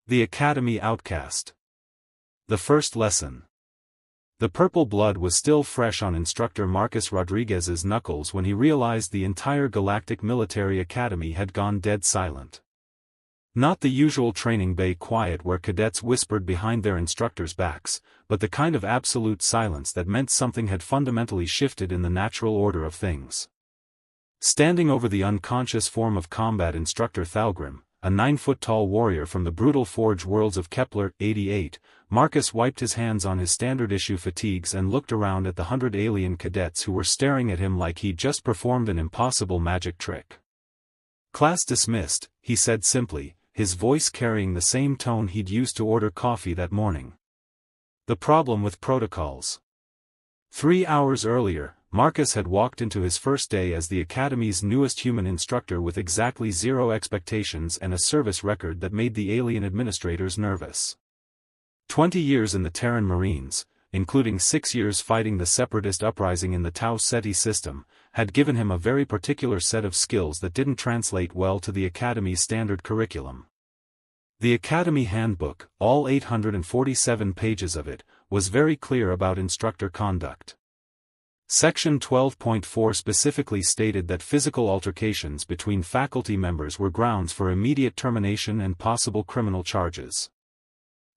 The Academy Outcast. The first lesson. The purple blood was still fresh on Instructor Marcus Rodriguez's knuckles when he realized the entire Galactic Military Academy had gone dead silent. Not the usual training bay quiet where cadets whispered behind their instructors' backs, but the kind of absolute silence that meant something had fundamentally shifted in the natural order of things. Standing over the unconscious form of combat instructor Thalgrim, a 9-foot-tall warrior from the brutal forge worlds of Kepler-88, Marcus wiped his hands on his standard-issue fatigues and looked around at the 100 alien cadets who were staring at him like he'd just performed an impossible magic trick. "Class dismissed," he said simply, his voice carrying the same tone he'd used to order coffee that morning. The problem with protocols. 3 hours earlier, Marcus had walked into his first day as the Academy's newest human instructor with exactly 0 expectations and a service record that made the alien administrators nervous. 20 years in the Terran Marines, including 6 years fighting the separatist uprising in the Tau Ceti system, had given him a very particular set of skills that didn't translate well to the Academy's standard curriculum. The Academy Handbook, all 847 pages of it, was very clear about instructor conduct. Section 12.4 specifically stated that physical altercations between faculty members were grounds for immediate termination and possible criminal charges.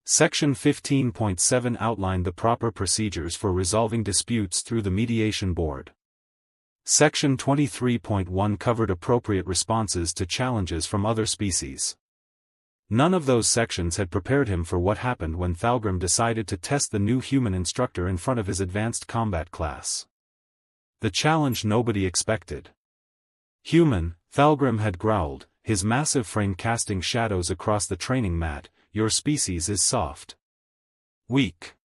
Section 15.7 outlined the proper procedures for resolving disputes through the mediation board. Section 23.1 covered appropriate responses to challenges from other species. None of those sections had prepared him for what happened when Thalgrim decided to test the new human instructor in front of his advanced combat class. The challenge nobody expected. "Human," Thalgrim had growled, his massive frame casting shadows across the training mat, "your species is soft. Weak.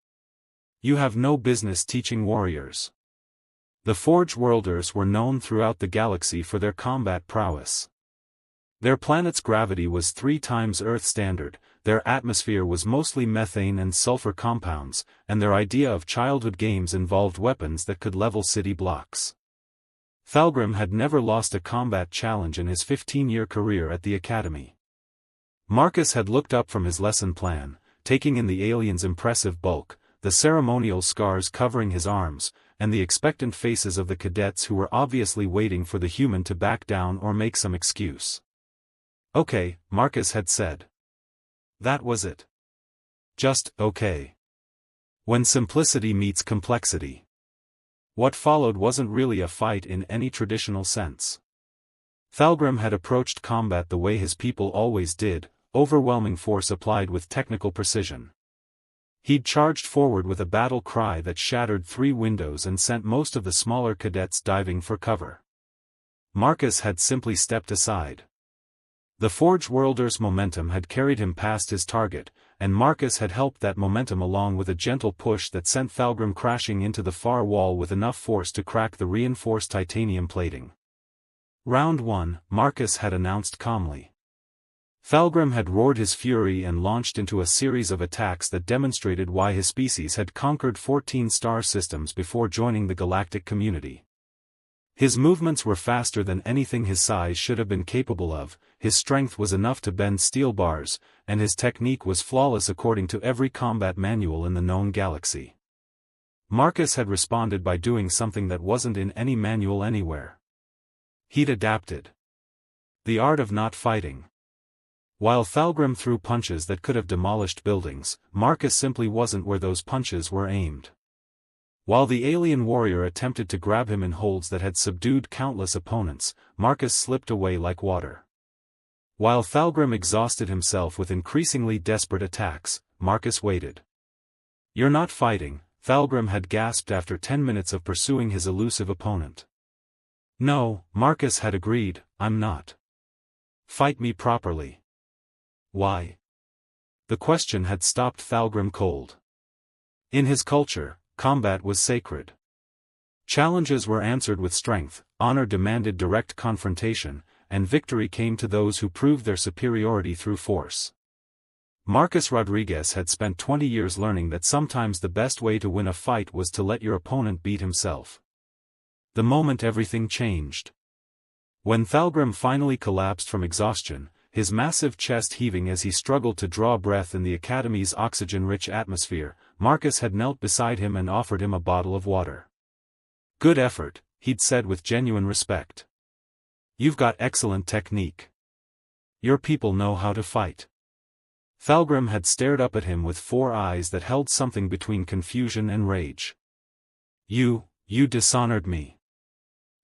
You have no business teaching warriors." The Forge Worlders were known throughout the galaxy for their combat prowess. Their planet's gravity was 3 times Earth standard, their atmosphere was mostly methane and sulfur compounds, and their idea of childhood games involved weapons that could level city blocks. Thalgrim had never lost a combat challenge in his 15-year career at the Academy. Marcus had looked up from his lesson plan, taking in the alien's impressive bulk, the ceremonial scars covering his arms, and the expectant faces of the cadets who were obviously waiting for the human to back down or make some excuse. "Okay," Marcus had said. That was it. Just, okay. When simplicity meets complexity. What followed wasn't really a fight in any traditional sense. Thalgrim had approached combat the way his people always did, overwhelming force applied with technical precision. He'd charged forward with a battle cry that shattered 3 windows and sent most of the smaller cadets diving for cover. Marcus had simply stepped aside. The Forge Worlders' momentum had carried him past his target, and Marcus had helped that momentum along with a gentle push that sent Thalgrim crashing into the far wall with enough force to crack the reinforced titanium plating. "Round 1, Marcus had announced calmly. Thalgrim had roared his fury and launched into a series of attacks that demonstrated why his species had conquered 14 star systems before joining the galactic community. His movements were faster than anything his size should have been capable of, his strength was enough to bend steel bars, and his technique was flawless according to every combat manual in the known galaxy. Marcus had responded by doing something that wasn't in any manual anywhere. He'd adapted. The art of not fighting. While Thalgrim threw punches that could have demolished buildings, Marcus simply wasn't where those punches were aimed. While the alien warrior attempted to grab him in holds that had subdued countless opponents, Marcus slipped away like water. While Thalgrim exhausted himself with increasingly desperate attacks, Marcus waited. "You're not fighting," Thalgrim had gasped after 10 minutes of pursuing his elusive opponent. "No," Marcus had agreed, "I'm not. Fight me properly." "Why?" The question had stopped Thalgrim cold. In his culture, combat was sacred. Challenges were answered with strength, honor demanded direct confrontation, and victory came to those who proved their superiority through force. Marcus Rodriguez had spent 20 years learning that sometimes the best way to win a fight was to let your opponent beat himself. The moment everything changed. When Thalgrim finally collapsed from exhaustion, his massive chest heaving as he struggled to draw breath in the Academy's oxygen-rich atmosphere. Marcus had knelt beside him and offered him a bottle of water. "Good effort," he'd said with genuine respect. "You've got excellent technique. Your people know how to fight." Thalgrim had stared up at him with 4 eyes that held something between confusion and rage. You dishonored me."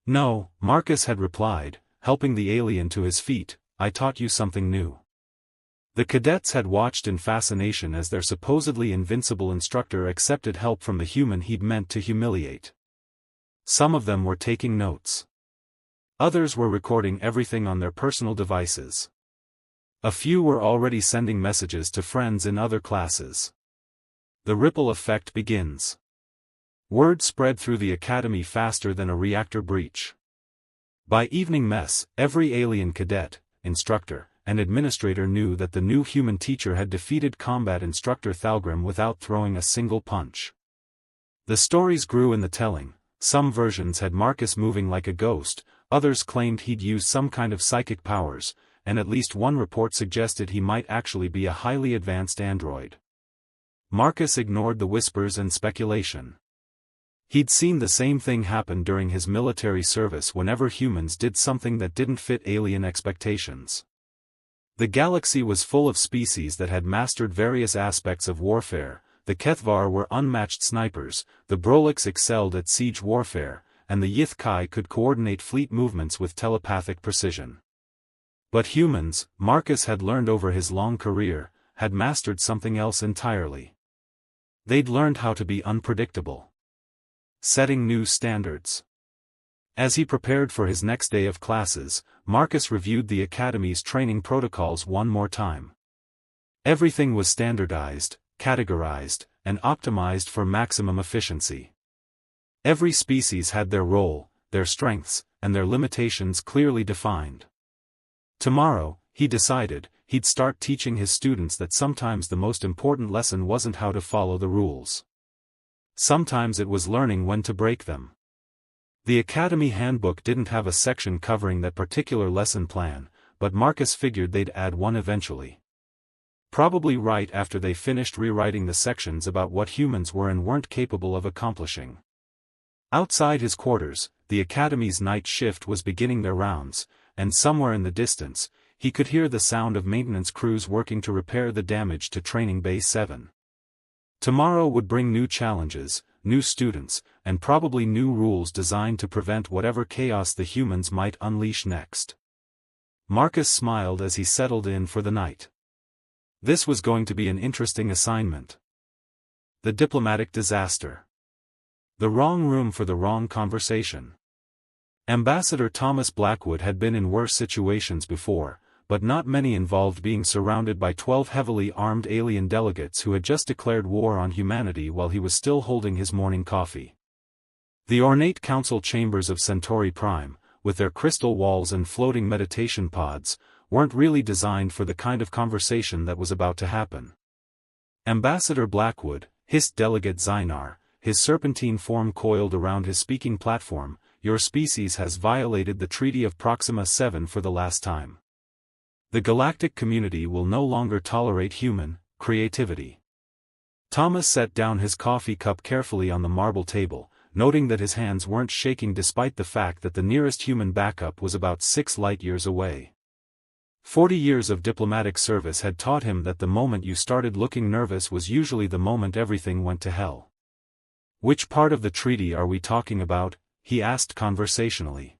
"No," Marcus had replied, helping the alien to his feet, "I taught you something new." The cadets had watched in fascination as their supposedly invincible instructor accepted help from the human he'd meant to humiliate. Some of them were taking notes. Others were recording everything on their personal devices. A few were already sending messages to friends in other classes. The ripple effect begins. Word spread through the academy faster than a reactor breach. By evening mess, every alien cadet, instructor, and administrator knew that the new human teacher had defeated combat instructor Thalgrim without throwing a single punch. The stories grew in the telling. Some versions had Marcus moving like a ghost, others claimed he'd used some kind of psychic powers, and at least one report suggested he might actually be a highly advanced android. Marcus ignored the whispers and speculation. He'd seen the same thing happen during his military service whenever humans did something that didn't fit alien expectations. The galaxy was full of species that had mastered various aspects of warfare. The Kethvar were unmatched snipers, the Brolix excelled at siege warfare, and the Yith-Kai could coordinate fleet movements with telepathic precision. But humans, Marcus had learned over his long career, had mastered something else entirely. They'd learned how to be unpredictable. Setting new standards. As he prepared for his next day of classes, Marcus reviewed the Academy's training protocols one more time. Everything was standardized, categorized, and optimized for maximum efficiency. Every species had their role, their strengths, and their limitations clearly defined. Tomorrow, he decided, he'd start teaching his students that sometimes the most important lesson wasn't how to follow the rules. Sometimes it was learning when to break them. The Academy handbook didn't have a section covering that particular lesson plan, but Marcus figured they'd add one eventually. Probably right after they finished rewriting the sections about what humans were and weren't capable of accomplishing. Outside his quarters, the Academy's night shift was beginning their rounds, and somewhere in the distance, he could hear the sound of maintenance crews working to repair the damage to Training Bay 7. Tomorrow would bring new challenges, new students, and probably new rules designed to prevent whatever chaos the humans might unleash next. Marcus smiled as he settled in for the night. This was going to be an interesting assignment. The diplomatic disaster. The wrong room for the wrong conversation. Ambassador Thomas Blackwood had been in worse situations before, but not many involved being surrounded by 12 heavily armed alien delegates who had just declared war on humanity while he was still holding his morning coffee. The ornate council chambers of Centauri Prime, with their crystal walls and floating meditation pods, weren't really designed for the kind of conversation that was about to happen. Ambassador Blackwood, hissed Delegate Zynar, his serpentine form coiled around his speaking platform, "Your species has violated the Treaty of Proxima 7 for the last time. The galactic community will no longer tolerate human creativity." Thomas set down his coffee cup carefully on the marble table, noting that his hands weren't shaking despite the fact that the nearest human backup was about 6 light-years away. 40 years of diplomatic service had taught him that the moment you started looking nervous was usually the moment everything went to hell. "Which part of the treaty are we talking about?" he asked conversationally.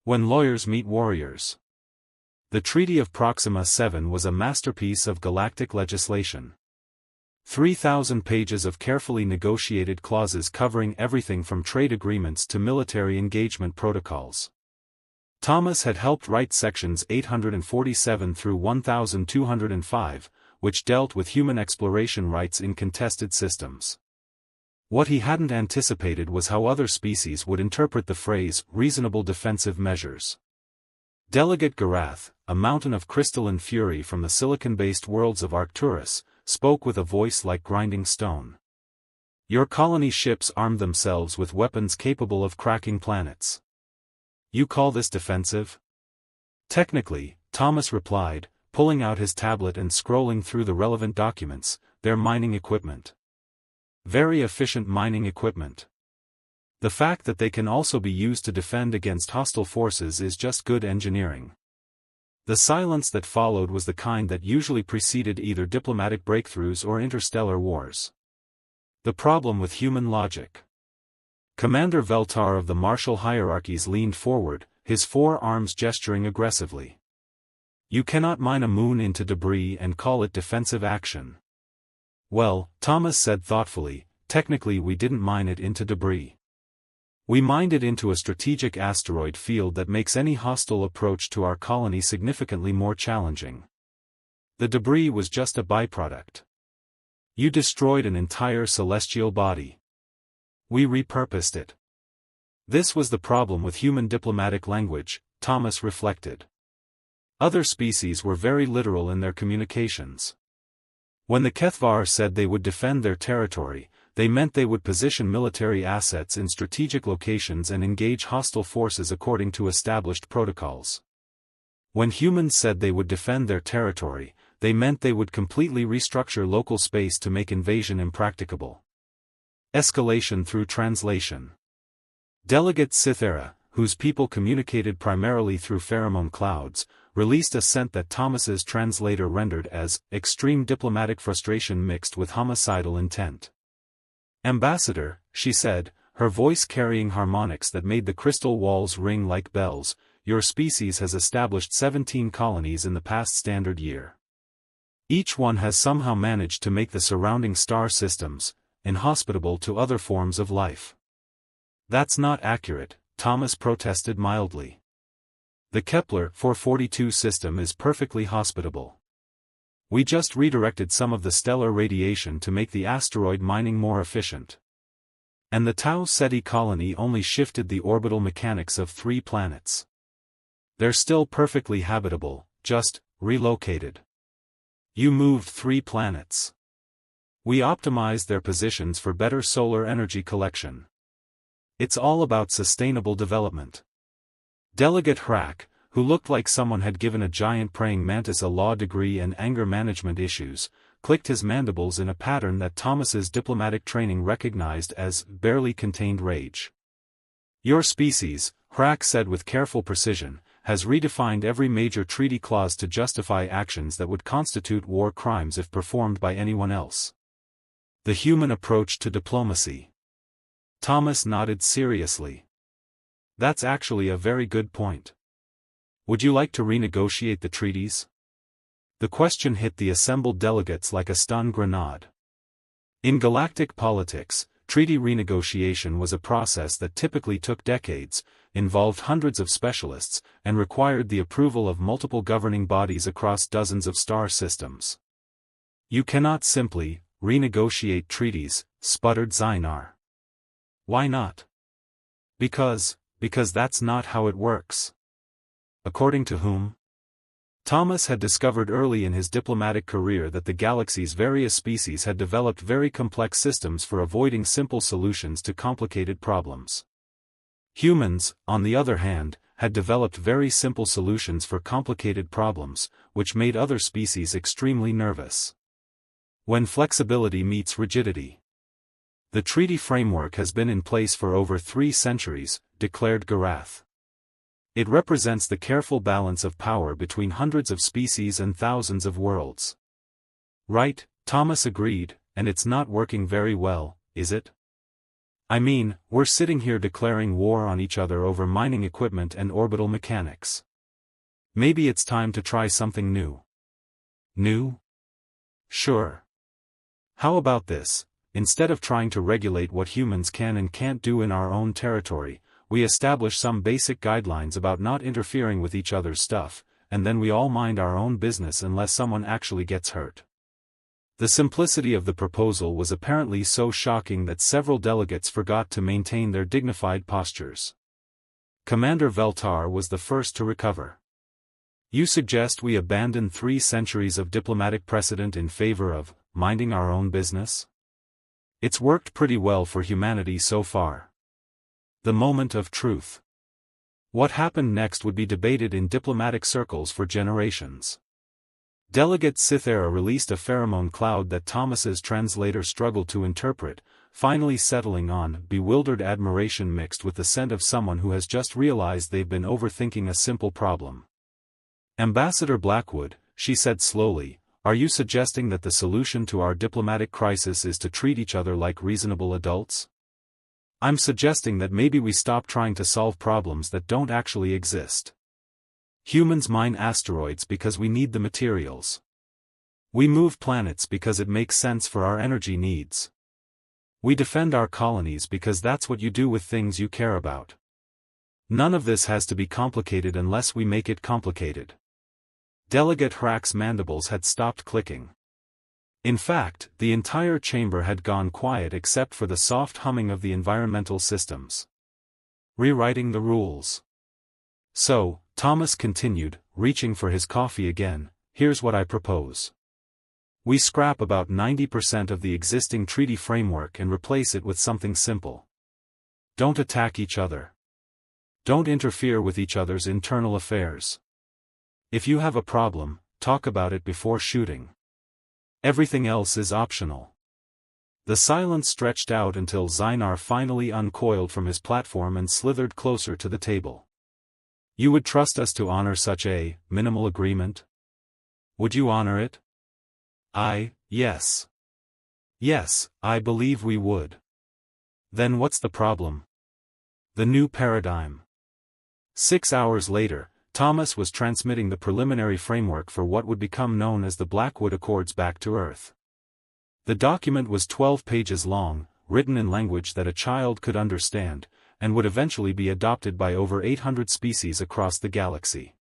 "When lawyers meet warriors." The Treaty of Proxima 7 was a masterpiece of galactic legislation. 3,000 pages of carefully negotiated clauses covering everything from trade agreements to military engagement protocols. Thomas had helped write sections 847 through 1205, which dealt with human exploration rights in contested systems. What he hadn't anticipated was how other species would interpret the phrase, reasonable defensive measures. Delegate Garath, a mountain of crystalline fury from the silicon-based worlds of Arcturus, spoke with a voice like grinding stone. "Your colony ships armed themselves with weapons capable of cracking planets. You call this defensive?" "Technically," Thomas replied, pulling out his tablet and scrolling through the relevant documents. They're mining equipment. Very efficient mining equipment. The fact that they can also be used to defend against hostile forces is just good engineering. The silence that followed was the kind that usually preceded either diplomatic breakthroughs or interstellar wars. The problem with human logic. Commander Veltar of the martial hierarchies leaned forward, his forearms gesturing aggressively. You cannot mine a moon into debris and call it defensive action. Well, Thomas said thoughtfully, technically we didn't mine it into debris. We mined it into a strategic asteroid field that makes any hostile approach to our colony significantly more challenging. The debris was just a byproduct. You destroyed an entire celestial body. We repurposed it. This was the problem with human diplomatic language, Thomas reflected. Other species were very literal in their communications. When the Kethvar said they would defend their territory, they meant they would position military assets in strategic locations and engage hostile forces according to established protocols. When humans said they would defend their territory, they meant they would completely restructure local space to make invasion impracticable. Escalation through translation. Delegate Cythera, whose people communicated primarily through pheromone clouds, released a scent that Thomas's translator rendered as extreme diplomatic frustration mixed with homicidal intent. Ambassador, she said, her voice carrying harmonics that made the crystal walls ring like bells, your species has established 17 colonies in the past standard year. Each one has somehow managed to make the surrounding star systems inhospitable to other forms of life. That's not accurate, Thomas protested mildly. The Kepler 442 system is perfectly hospitable. We just redirected some of the stellar radiation to make the asteroid mining more efficient. And the Tau Ceti colony only shifted the orbital mechanics of 3 planets. They're still perfectly habitable, just relocated. You moved 3 planets. We optimized their positions for better solar energy collection. It's all about sustainable development. Delegate Hrak, who looked like someone had given a giant praying mantis a law degree and anger management issues, clicked his mandibles in a pattern that Thomas's diplomatic training recognized as barely contained rage. Your species, Hrak said with careful precision, has redefined every major treaty clause to justify actions that would constitute war crimes if performed by anyone else. The human approach to diplomacy. Thomas nodded seriously. That's actually a very good point. Would you like to renegotiate the treaties? The question hit the assembled delegates like a stun grenade. In galactic politics, treaty renegotiation was a process that typically took decades, involved hundreds of specialists, and required the approval of multiple governing bodies across dozens of star systems. You cannot simply renegotiate treaties, sputtered Zynar. Why not? Because that's not how it works. According to whom? Thomas had discovered early in his diplomatic career that the galaxy's various species had developed very complex systems for avoiding simple solutions to complicated problems. Humans, on the other hand, had developed very simple solutions for complicated problems, which made other species extremely nervous. When flexibility meets rigidity. The treaty framework has been in place for over 3 centuries, declared Garath. It represents the careful balance of power between hundreds of species and thousands of worlds. Right, Thomas agreed, and it's not working very well, is it? I mean, we're sitting here declaring war on each other over mining equipment and orbital mechanics. Maybe it's time to try something new. New? Sure. How about this? Instead of trying to regulate what humans can and can't do in our own territory, we establish some basic guidelines about not interfering with each other's stuff, and then we all mind our own business unless someone actually gets hurt. The simplicity of the proposal was apparently so shocking that several delegates forgot to maintain their dignified postures. Commander Veltar was the first to recover. You suggest we abandon 3 centuries of diplomatic precedent in favor of minding our own business? It's worked pretty well for humanity so far. The moment of truth. What happened next would be debated in diplomatic circles for generations. Delegate Cythera released a pheromone cloud that Thomas's translator struggled to interpret, finally settling on bewildered admiration mixed with the scent of someone who has just realized they've been overthinking a simple problem. Ambassador Blackwood, she said slowly, are you suggesting that the solution to our diplomatic crisis is to treat each other like reasonable adults? I'm suggesting that maybe we stop trying to solve problems that don't actually exist. Humans mine asteroids because we need the materials. We move planets because it makes sense for our energy needs. We defend our colonies because that's what you do with things you care about. None of this has to be complicated unless we make it complicated. Delegate Hrack's mandibles had stopped clicking. In fact, the entire chamber had gone quiet except for the soft humming of the environmental systems. Rewriting the rules. So, Thomas continued, reaching for his coffee again, here's what I propose. We scrap about 90% of the existing treaty framework and replace it with something simple. Don't attack each other. Don't interfere with each other's internal affairs. If you have a problem, talk about it before shooting. Everything else is optional. The silence stretched out until Zynar finally uncoiled from his platform and slithered closer to the table. You would trust us to honor such a minimal agreement? Would you honor it? Yes. Yes, I believe we would. Then what's the problem? The new paradigm. 6 hours later, Thomas was transmitting the preliminary framework for what would become known as the Blackwood Accords back to Earth. The document was 12 pages long, written in language that a child could understand, and would eventually be adopted by over 800 species across the galaxy.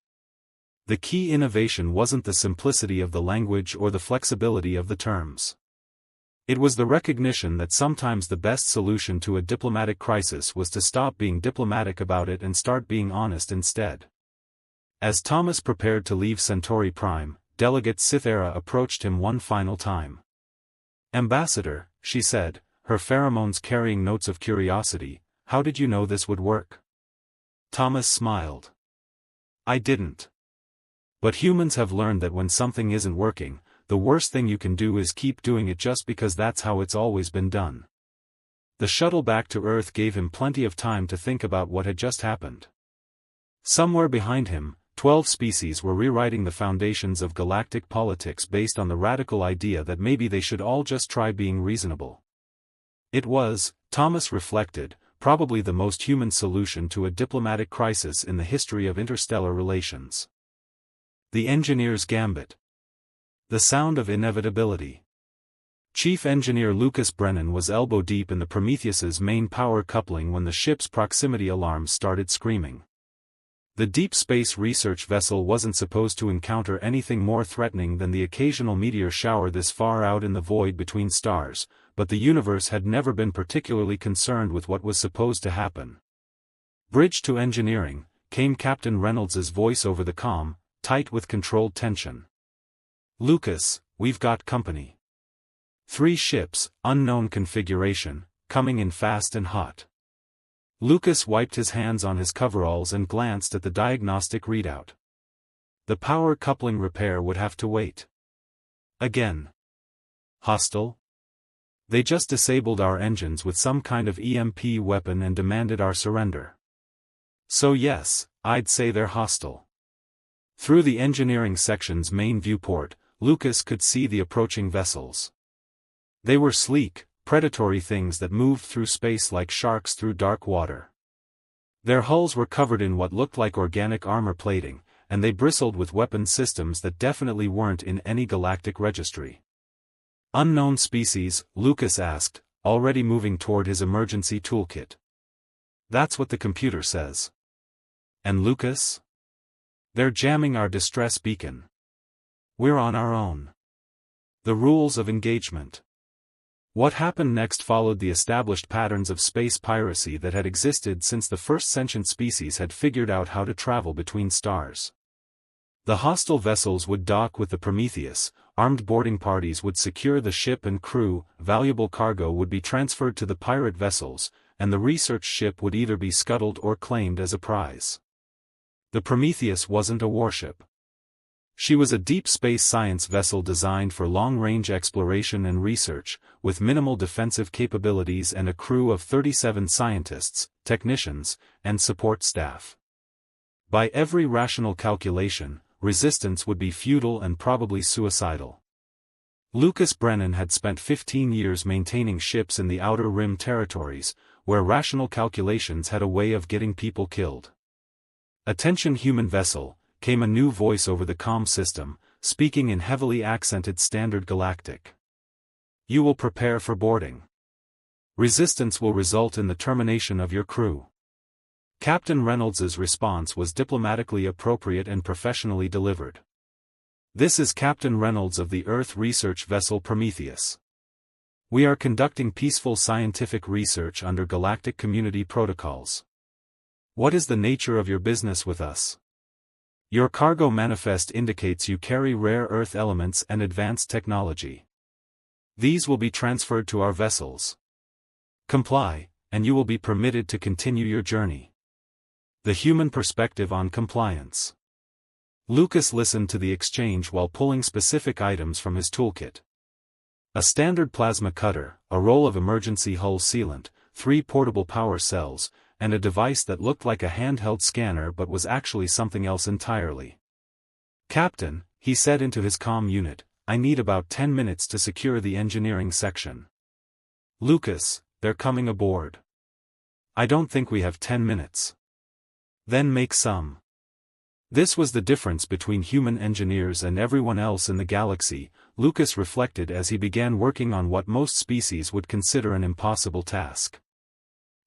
The key innovation wasn't the simplicity of the language or the flexibility of the terms. It was the recognition that sometimes the best solution to a diplomatic crisis was to stop being diplomatic about it and start being honest instead. As Thomas prepared to leave Centauri Prime, Delegate Cythera approached him one final time. Ambassador, she said, her pheromones carrying notes of curiosity, how did you know this would work? Thomas smiled. I didn't. But humans have learned that when something isn't working, the worst thing you can do is keep doing it just because that's how it's always been done. The shuttle back to Earth gave him plenty of time to think about what had just happened. Somewhere behind him, 12 species were rewriting the foundations of galactic politics based on the radical idea that maybe they should all just try being reasonable. It was, Thomas reflected, probably the most human solution to a diplomatic crisis in the history of interstellar relations. The Engineer's Gambit. The sound of inevitability. Chief Engineer Lucas Brennan was elbow-deep in the Prometheus's main power coupling when the ship's proximity alarms started screaming. The deep space research vessel wasn't supposed to encounter anything more threatening than the occasional meteor shower this far out in the void between stars, but the universe had never been particularly concerned with what was supposed to happen. Bridge to engineering, came Captain Reynolds's voice over the comm, tight with controlled tension. Lucas, we've got company. 3 ships, unknown configuration, coming in fast and hot. Lucas wiped his hands on his coveralls and glanced at the diagnostic readout. The power coupling repair would have to wait. Again. Hostile? They just disabled our engines with some kind of EMP weapon and demanded our surrender. So yes, I'd say they're hostile. Through the engineering section's main viewport, Lucas could see the approaching vessels. They were sleek, predatory things that moved through space like sharks through dark water. Their hulls were covered in what looked like organic armor plating, and they bristled with weapon systems that definitely weren't in any galactic registry. Unknown species, Lucas asked, already moving toward his emergency toolkit. That's what the computer says. And Lucas? They're jamming our distress beacon. We're on our own. The rules of engagement. What happened next followed the established patterns of space piracy that had existed since the first sentient species had figured out how to travel between stars. The hostile vessels would dock with the Prometheus, armed boarding parties would secure the ship and crew, valuable cargo would be transferred to the pirate vessels, and the research ship would either be scuttled or claimed as a prize. The Prometheus wasn't a warship. She was a deep space science vessel designed for long-range exploration and research, with minimal defensive capabilities and a crew of 37 scientists, technicians, and support staff. By every rational calculation, resistance would be futile and probably suicidal. Lucas Brennan had spent 15 years maintaining ships in the Outer Rim territories, where rational calculations had a way of getting people killed. "Attention human vessel," came a new voice over the comm system, speaking in heavily accented Standard Galactic. "You will prepare for boarding. Resistance will result in the termination of your crew." Captain Reynolds's response was diplomatically appropriate and professionally delivered. "This is Captain Reynolds of the Earth research vessel Prometheus. We are conducting peaceful scientific research under galactic community protocols. What is the nature of your business with us? Your cargo manifest indicates you carry rare Earth elements and advanced technology. These will be transferred to our vessels. Comply, and you will be permitted to continue your journey." The human perspective on compliance. Lucas listened to the exchange while pulling specific items from his toolkit. A standard plasma cutter, a roll of emergency hull sealant, 3 portable power cells, and a device that looked like a handheld scanner but was actually something else entirely. "Captain," he said into his comm unit, "I need about 10 minutes to secure the engineering section." "Lucas, they're coming aboard." "I don't think we have 10 minutes. "Then make some." This was the difference between human engineers and everyone else in the galaxy, Lucas reflected as he began working on what most species would consider an impossible task.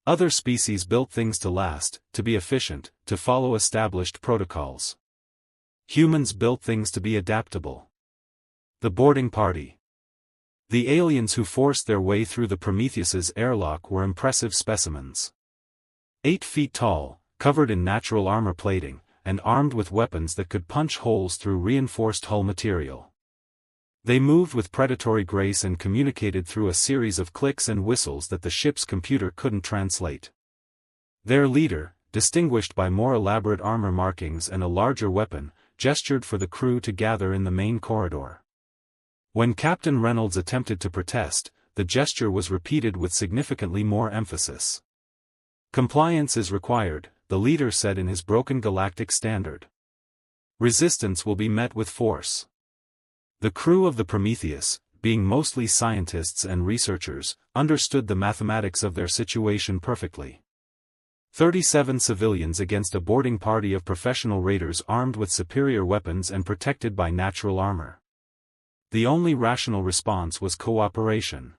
Other species built things to last, to be efficient, to follow established protocols. Humans built things to be adaptable. The boarding party. The aliens who forced their way through the Prometheus's airlock were impressive specimens. 8 feet tall, covered in natural armor plating, and armed with weapons that could punch holes through reinforced hull material. They moved with predatory grace and communicated through a series of clicks and whistles that the ship's computer couldn't translate. Their leader, distinguished by more elaborate armor markings and a larger weapon, gestured for the crew to gather in the main corridor. When Captain Reynolds attempted to protest, the gesture was repeated with significantly more emphasis. "Compliance is required," the leader said in his broken galactic standard. "Resistance will be met with force." The crew of the Prometheus, being mostly scientists and researchers, understood the mathematics of their situation perfectly. 37 civilians against a boarding party of professional raiders armed with superior weapons and protected by natural armor. The only rational response was cooperation.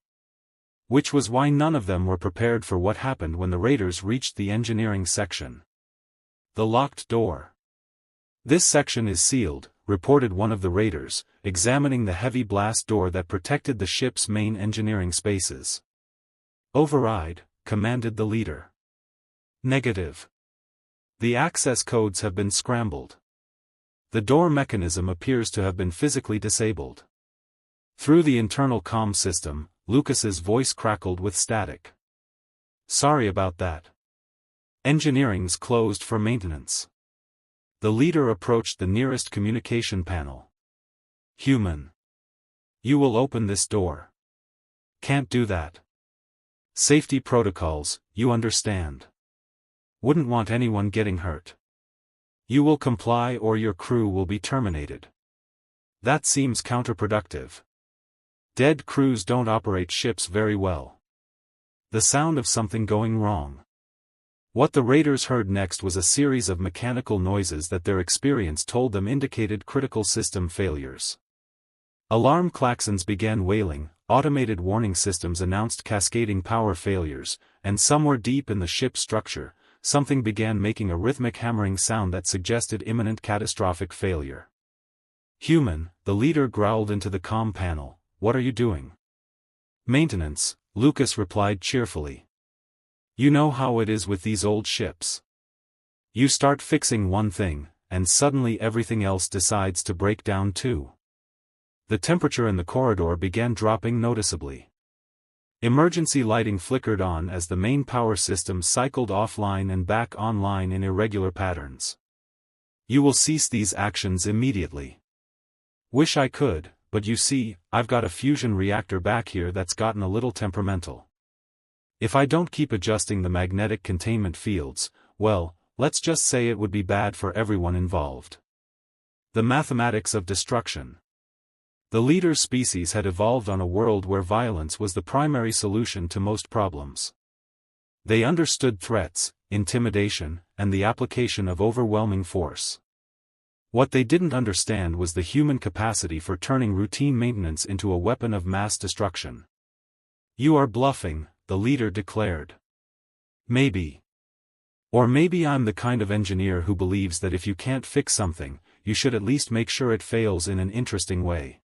Which was why none of them were prepared for what happened when the raiders reached the engineering section. The locked door. "This section is sealed," reported one of the raiders, examining the heavy blast door that protected the ship's main engineering spaces. "Override," commanded the leader. "Negative. The access codes have been scrambled. The door mechanism appears to have been physically disabled." Through the internal comm system, Lucas's voice crackled with static. "Sorry about that. Engineering's closed for maintenance." The leader approached the nearest communication panel. "Human. You will open this door." "Can't do that. Safety protocols, you understand. Wouldn't want anyone getting hurt. You will comply or your crew will be terminated." "That seems counterproductive. Dead crews don't operate ships very well." The sound of something going wrong. What the raiders heard next was a series of mechanical noises that their experience told them indicated critical system failures. Alarm klaxons began wailing, automated warning systems announced cascading power failures, and somewhere deep in the ship's structure, something began making a rhythmic hammering sound that suggested imminent catastrophic failure. "Human," the leader growled into the comm panel, "what are you doing?" "Maintenance," Lucas replied cheerfully. "You know how it is with these old ships. You start fixing one thing, and suddenly everything else decides to break down too." The temperature in the corridor began dropping noticeably. Emergency lighting flickered on as the main power system cycled offline and back online in irregular patterns. You will cease these actions immediately. Wish I could, but you see, I've got a fusion reactor back here that's gotten a little temperamental. If I don't keep adjusting the magnetic containment fields, well, let's just say it would be bad for everyone involved. The mathematics of destruction. The leader species had evolved on a world where violence was the primary solution to most problems. They understood threats, intimidation, and the application of overwhelming force. What they didn't understand was the human capacity for turning routine maintenance into a weapon of mass destruction. You are bluffing, the leader declared. Maybe. Or maybe I'm the kind of engineer who believes that if you can't fix something, you should at least make sure it fails in an interesting way.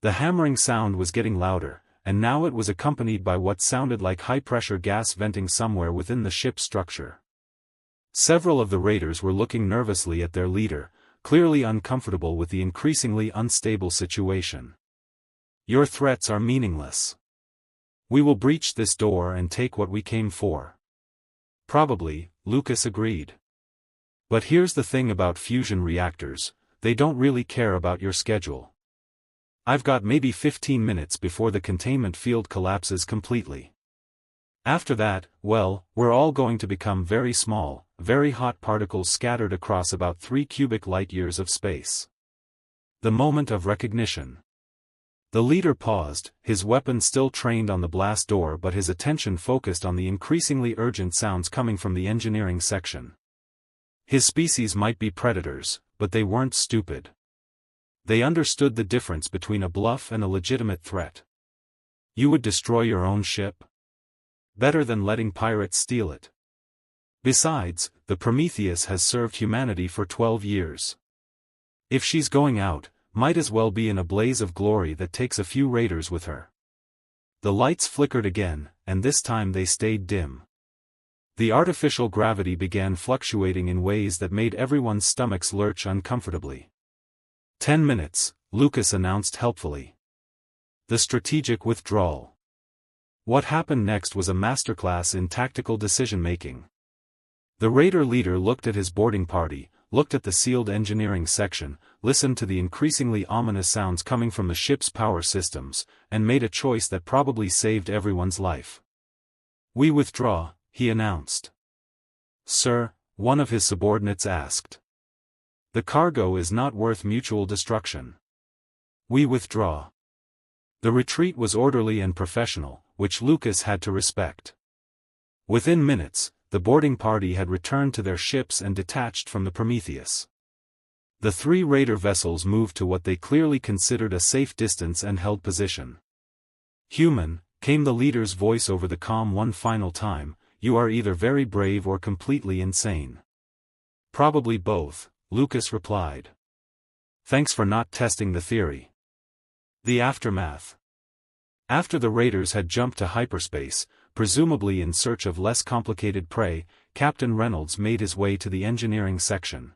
The hammering sound was getting louder, and now it was accompanied by what sounded like high-pressure gas venting somewhere within the ship's structure. Several of the raiders were looking nervously at their leader, clearly uncomfortable with the increasingly unstable situation. Your threats are meaningless. We will breach this door and take what we came for. Probably, Lucas agreed. But here's the thing about fusion reactors, they don't really care about your schedule. I've got maybe 15 minutes before the containment field collapses completely. After that, well, we're all going to become very small, very hot particles scattered across about 3 cubic light-years of space. The moment of recognition. The leader paused, his weapon still trained on the blast door but his attention focused on the increasingly urgent sounds coming from the engineering section. His species might be predators, but they weren't stupid. They understood the difference between a bluff and a legitimate threat. You would destroy your own ship? Better than letting pirates steal it. Besides, the Prometheus has served humanity for 12 years. If she's going out, might as well be in a blaze of glory that takes a few raiders with her. The lights flickered again, and this time they stayed dim. The artificial gravity began fluctuating in ways that made everyone's stomachs lurch uncomfortably. 10 minutes, Lucas announced helpfully. The strategic withdrawal. What happened next was a masterclass in tactical decision-making. The raider leader looked at his boarding party, looked at the sealed engineering section, listened to the increasingly ominous sounds coming from the ship's power systems, and made a choice that probably saved everyone's life. We withdraw, he announced. Sir, one of his subordinates asked. The cargo is not worth mutual destruction. We withdraw. The retreat was orderly and professional, which Lucas had to respect. Within minutes, the boarding party had returned to their ships and detached from the Prometheus. The 3 raider vessels moved to what they clearly considered a safe distance and held position. Human, came the leader's voice over the comm one final time, you are either very brave or completely insane. Probably both, Lucas replied. Thanks for not testing the theory. The aftermath. After the raiders had jumped to hyperspace, presumably in search of less complicated prey, Captain Reynolds made his way to the engineering section.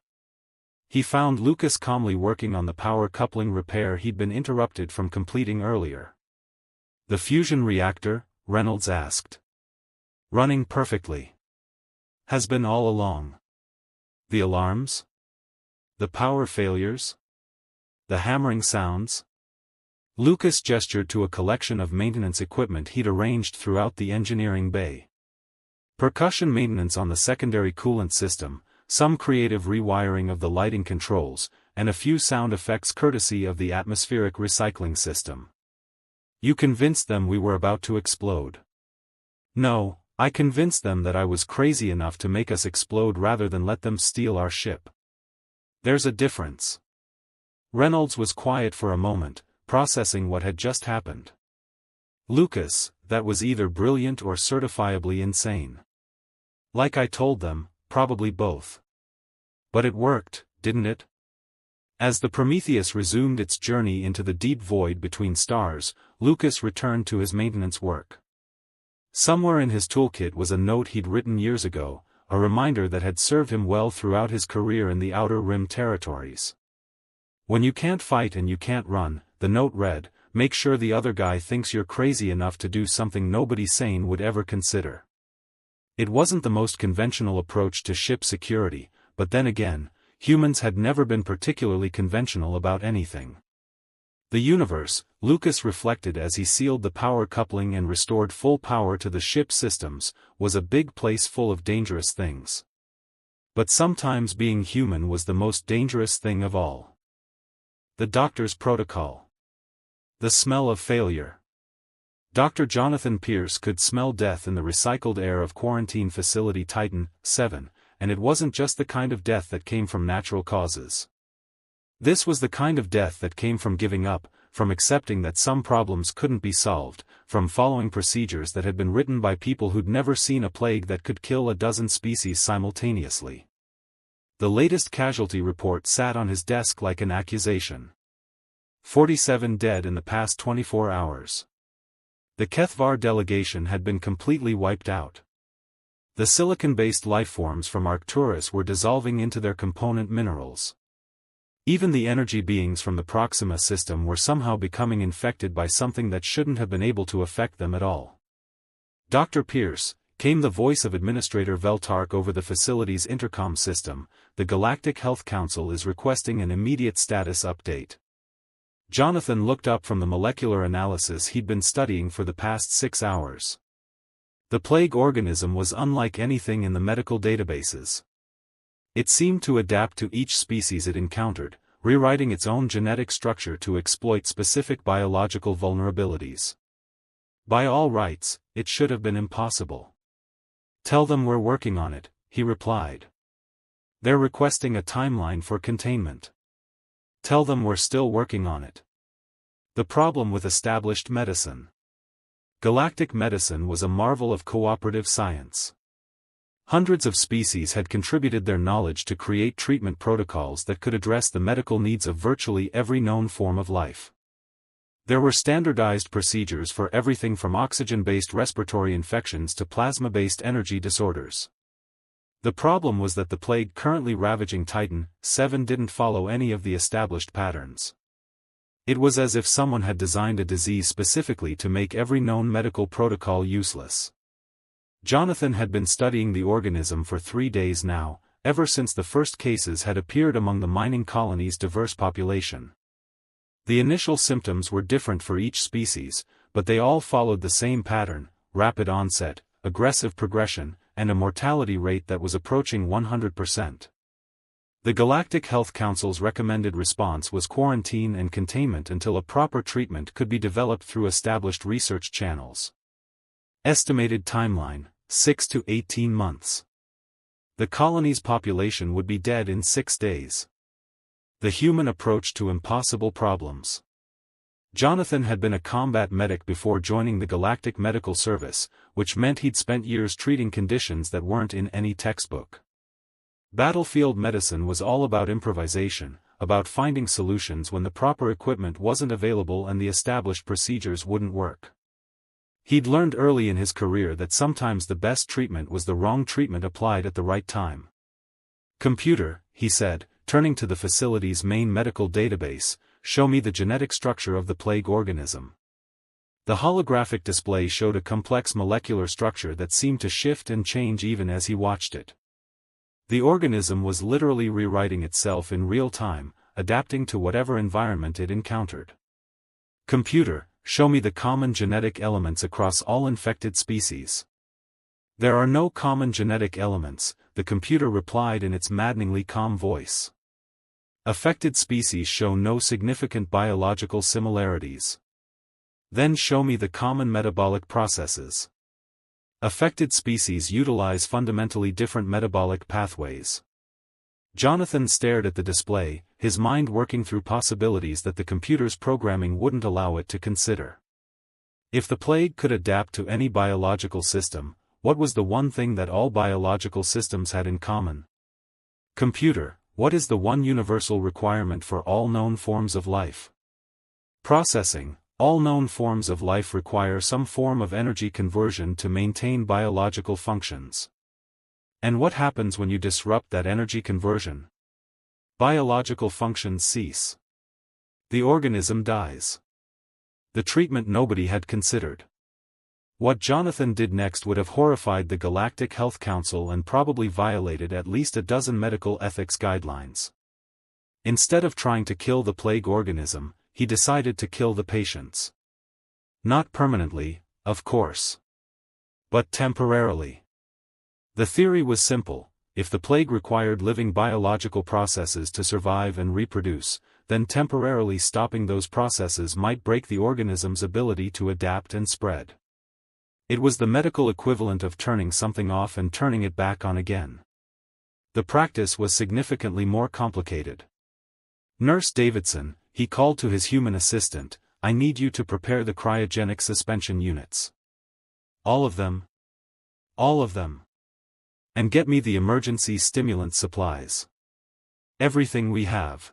He found Lucas calmly working on the power coupling repair he'd been interrupted from completing earlier. The fusion reactor, Reynolds asked. Running perfectly. Has been all along. The alarms? The power failures? The hammering sounds? Lucas gestured to a collection of maintenance equipment he'd arranged throughout the engineering bay. Percussion maintenance on the secondary coolant system, some creative rewiring of the lighting controls, and a few sound effects courtesy of the atmospheric recycling system. You convinced them we were about to explode. No, I convinced them that I was crazy enough to make us explode rather than let them steal our ship. There's a difference. Reynolds was quiet for a moment, processing what had just happened. Lucas, that was either brilliant or certifiably insane. Like I told them, probably both. But it worked, didn't it? As the Prometheus resumed its journey into the deep void between stars, Lucas returned to his maintenance work. Somewhere in his toolkit was a note he'd written years ago, a reminder that had served him well throughout his career in the Outer Rim territories. When you can't fight and you can't run, the note read, make sure the other guy thinks you're crazy enough to do something nobody sane would ever consider. It wasn't the most conventional approach to ship security, but then again, Humans had never been particularly conventional about anything. The universe, Lucas reflected as he sealed the power coupling and restored full power to the ship's systems, was a big place full of dangerous things. But sometimes being human was the most dangerous thing of all. The doctor's protocol. The smell of failure. Dr. Jonathan Pierce could smell death in the recycled air of quarantine facility Titan 7, and it wasn't just the kind of death that came from natural causes. This was the kind of death that came from giving up, from accepting that some problems couldn't be solved, from following procedures that had been written by people who'd never seen a plague that could kill a dozen species simultaneously. The latest casualty report sat on his desk like an accusation. 47 dead in the past 24 hours. The Kethvar delegation had been completely wiped out. The silicon-based lifeforms from Arcturus were dissolving into their component minerals. Even the energy beings from the Proxima system were somehow becoming infected by something that shouldn't have been able to affect them at all. Dr. Pierce, came the voice of Administrator Veltark over the facility's intercom system, the Galactic Health Council is requesting an immediate status update. Jonathan looked up from the molecular analysis he'd been studying for the past 6 hours. The plague organism was unlike anything in the medical databases. It seemed to adapt to each species it encountered, rewriting its own genetic structure to exploit specific biological vulnerabilities. By all rights, it should have been impossible. "Tell them we're working on it," he replied. "They're requesting a timeline for containment. Tell them we're still working on it." The problem with established medicine. Galactic medicine was a marvel of cooperative science. Hundreds of species had contributed their knowledge to create treatment protocols that could address the medical needs of virtually every known form of life. There were standardized procedures for everything from oxygen-based respiratory infections to plasma-based energy disorders. The problem was that the plague currently ravaging Titan 7 didn't follow any of the established patterns. It was as if someone had designed a disease specifically to make every known medical protocol useless. Jonathan had been studying the organism for 3 days now, ever since the first cases had appeared among the mining colony's diverse population. The initial symptoms were different for each species, but they all followed the same pattern: rapid onset, aggressive progression, and a mortality rate that was approaching 100%. The Galactic Health Council's recommended response was quarantine and containment until a proper treatment could be developed through established research channels. Estimated timeline: 6 to 18 months. The colony's population would be dead in 6 days. The human approach to impossible problems. Jonathan had been a combat medic before joining the Galactic Medical Service, which meant he'd spent years treating conditions that weren't in any textbook. Battlefield medicine was all about improvisation, about finding solutions when the proper equipment wasn't available and the established procedures wouldn't work. He'd learned early in his career that sometimes the best treatment was the wrong treatment applied at the right time. "Computer," he said, turning to the facility's main medical database, "show me the genetic structure of the plague organism." The holographic display showed a complex molecular structure that seemed to shift and change even as he watched it. The organism was literally rewriting itself in real time, adapting to whatever environment it encountered. "Computer, show me the common genetic elements across all infected species." "There are no common genetic elements," the computer replied in its maddeningly calm voice. "Affected species show no significant biological similarities." "Then show me the common metabolic processes." "Affected species utilize fundamentally different metabolic pathways." Jonathan stared at the display, his mind working through possibilities that the computer's programming wouldn't allow it to consider. If the plague could adapt to any biological system, what was the one thing that all biological systems had in common? "Computer, what is the one universal requirement for all known forms of life?" "Processing. All known forms of life require some form of energy conversion to maintain biological functions." "And what happens when you disrupt that energy conversion?" "Biological functions cease. The organism dies." The treatment nobody had considered. What Jonathan did next would have horrified the Galactic Health Council and probably violated at least a dozen medical ethics guidelines. Instead of trying to kill the plague organism, he decided to kill the patients. Not permanently, of course. But temporarily. The theory was simple: if the plague required living biological processes to survive and reproduce, then temporarily stopping those processes might break the organism's ability to adapt and spread. It was the medical equivalent of turning something off and turning it back on again. The practice was significantly more complicated. "Nurse Davidson," he called to his human assistant, "I need you to prepare the cryogenic suspension units. All of them. All of them. And get me the emergency stimulant supplies. Everything we have."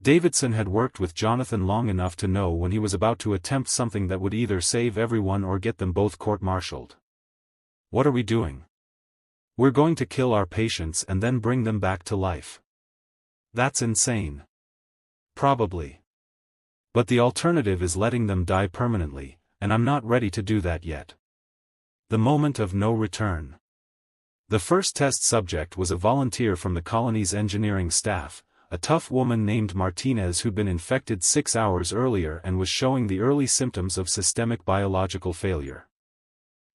Davidson had worked with Jonathan long enough to know when he was about to attempt something that would either save everyone or get them both court-martialed. "What are we doing?" "We're going to kill our patients and then bring them back to life." "That's insane." "Probably. But the alternative is letting them die permanently, and I'm not ready to do that yet." The moment of no return. The first test subject was a volunteer from the colony's engineering staff, a tough woman named Martinez who'd been infected 6 hours earlier and was showing the early symptoms of systemic biological failure.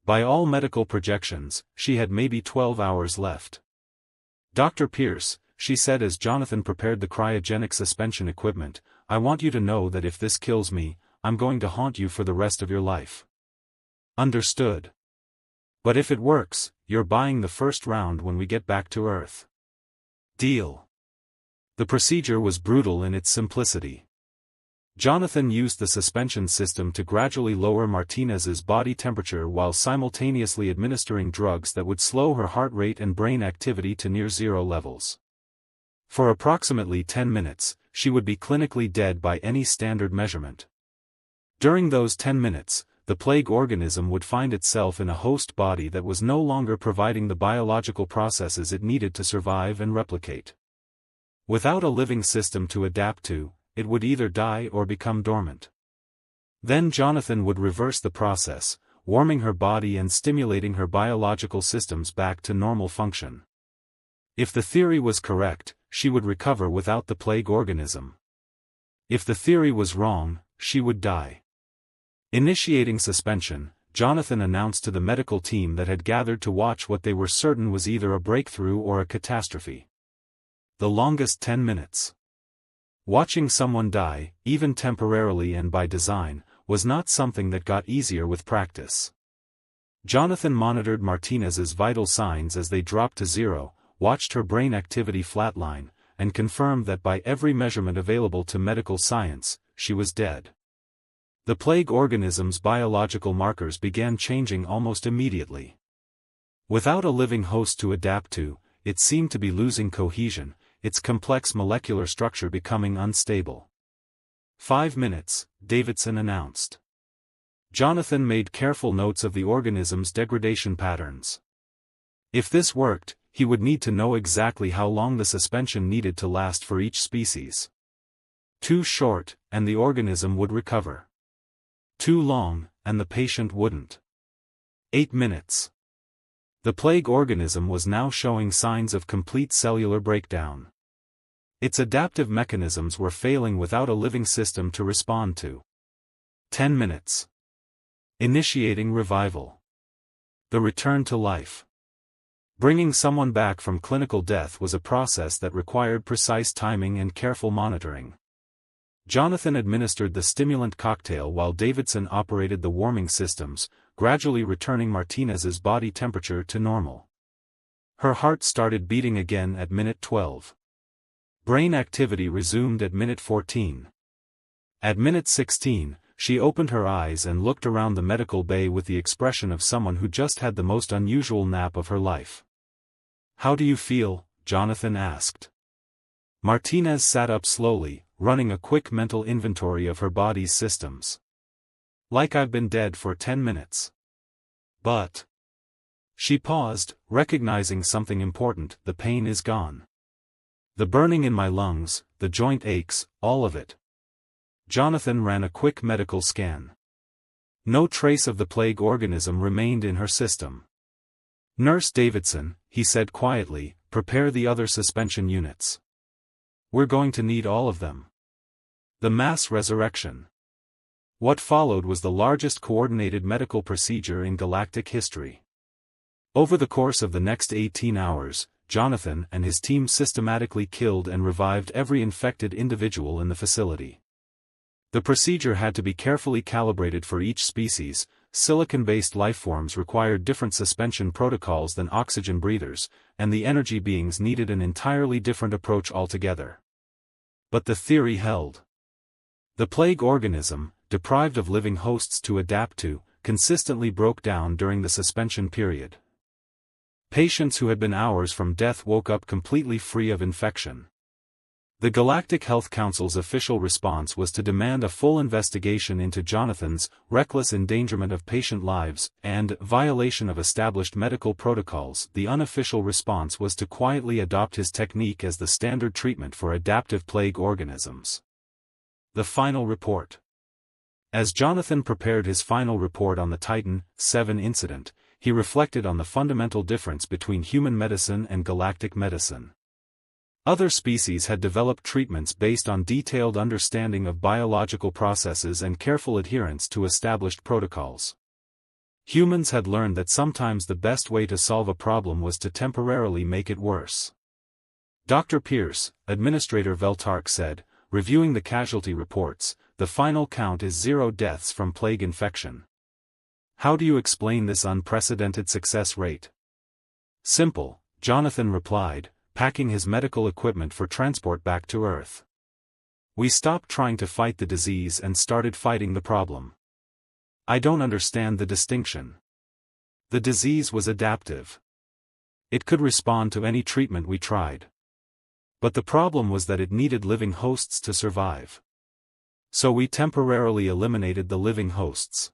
By all medical projections, she had maybe 12 hours left. "Dr. Pierce," she said as Jonathan prepared the cryogenic suspension equipment, "I want you to know that if this kills me, I'm going to haunt you for the rest of your life." "Understood. But if it works, you're buying the first round when we get back to Earth." "Deal." The procedure was brutal in its simplicity. Jonathan used the suspension system to gradually lower Martinez's body temperature while simultaneously administering drugs that would slow her heart rate and brain activity to near zero levels. For approximately 10 minutes, she would be clinically dead by any standard measurement. During those 10 minutes, the plague organism would find itself in a host body that was no longer providing the biological processes it needed to survive and replicate. Without a living system to adapt to, it would either die or become dormant. Then Jonathan would reverse the process, warming her body and stimulating her biological systems back to normal function. If the theory was correct, she would recover without the plague organism. If the theory was wrong, she would die. Initiating suspension, Jonathan announced to the medical team that had gathered to watch what they were certain was either a breakthrough or a catastrophe. The longest 10 minutes. Watching someone die, even temporarily and by design, was not something that got easier with practice. Jonathan monitored Martinez's vital signs as they dropped to zero, watched her brain activity flatline, and confirmed that by every measurement available to medical science, she was dead. The plague organism's biological markers began changing almost immediately. Without a living host to adapt to, it seemed to be losing cohesion, its complex molecular structure becoming unstable. 5 minutes, Davidson announced. Jonathan made careful notes of the organism's degradation patterns. If this worked, he would need to know exactly how long the suspension needed to last for each species. Too short, and the organism would recover. Too long, and the patient wouldn't. 8 minutes. The plague organism was now showing signs of complete cellular breakdown. Its adaptive mechanisms were failing without a living system to respond to. 10 minutes. Initiating revival. The return to life. Bringing someone back from clinical death was a process that required precise timing and careful monitoring. Jonathan administered the stimulant cocktail while Davidson operated the warming systems, gradually returning Martinez's body temperature to normal. Her heart started beating again at minute 12. Brain activity resumed at minute 14. At minute 16, she opened her eyes and looked around the medical bay with the expression of someone who just had the most unusual nap of her life. "How do you feel?" Jonathan asked. Martinez sat up slowly, running a quick mental inventory of her body's systems. "Like I've been dead for 10 minutes. But..." She paused, recognizing something important. "The pain is gone. The burning in my lungs, the joint aches, all of it." Jonathan ran a quick medical scan. No trace of the plague organism remained in her system. "Nurse Davidson," he said quietly, "prepare the other suspension units. We're going to need all of them." The mass resurrection. What followed was the largest coordinated medical procedure in galactic history. Over the course of the next 18 hours, Jonathan and his team systematically killed and revived every infected individual in the facility. The procedure had to be carefully calibrated for each species. Silicon-based lifeforms required different suspension protocols than oxygen breathers, and the energy beings needed an entirely different approach altogether. But the theory held. The plague organism, deprived of living hosts to adapt to, consistently broke down during the suspension period. Patients who had been hours from death woke up completely free of infection. The Galactic Health Council's official response was to demand a full investigation into Jonathan's reckless endangerment of patient lives and violation of established medical protocols. The unofficial response was to quietly adopt his technique as the standard treatment for adaptive plague organisms. The final report. As Jonathan prepared his final report on the Titan VII incident, he reflected on the fundamental difference between human medicine and galactic medicine. Other species had developed treatments based on detailed understanding of biological processes and careful adherence to established protocols. Humans had learned that sometimes the best way to solve a problem was to temporarily make it worse. Dr. Pierce, Administrator Veltark said, reviewing the casualty reports, "The final count is 0 deaths from plague infection. How do you explain this unprecedented success rate?" "Simple," Jonathan replied, packing his medical equipment for transport back to Earth. "We stopped trying to fight the disease and started fighting the problem." "I don't understand the distinction." "The disease was adaptive. It could respond to any treatment we tried. But the problem was that it needed living hosts to survive. So we temporarily eliminated the living hosts."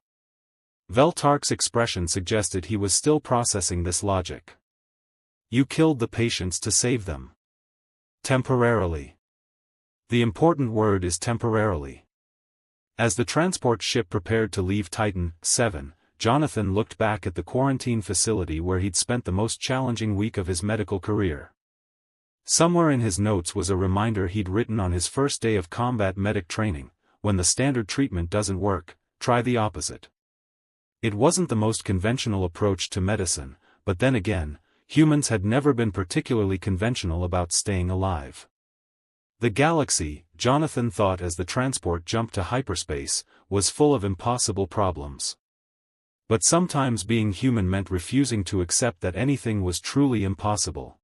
Veltark's expression suggested he was still processing this logic. "You killed the patients to save them. Temporarily. The important word is temporarily." As the transport ship prepared to leave Titan VII, Jonathan looked back at the quarantine facility where he'd spent the most challenging week of his medical career. Somewhere in his notes was a reminder he'd written on his first day of combat medic training: "When the standard treatment doesn't work, try the opposite." It wasn't the most conventional approach to medicine, but then again, humans had never been particularly conventional about staying alive. The galaxy, Jonathan thought as the transport jumped to hyperspace, was full of impossible problems. But sometimes being human meant refusing to accept that anything was truly impossible.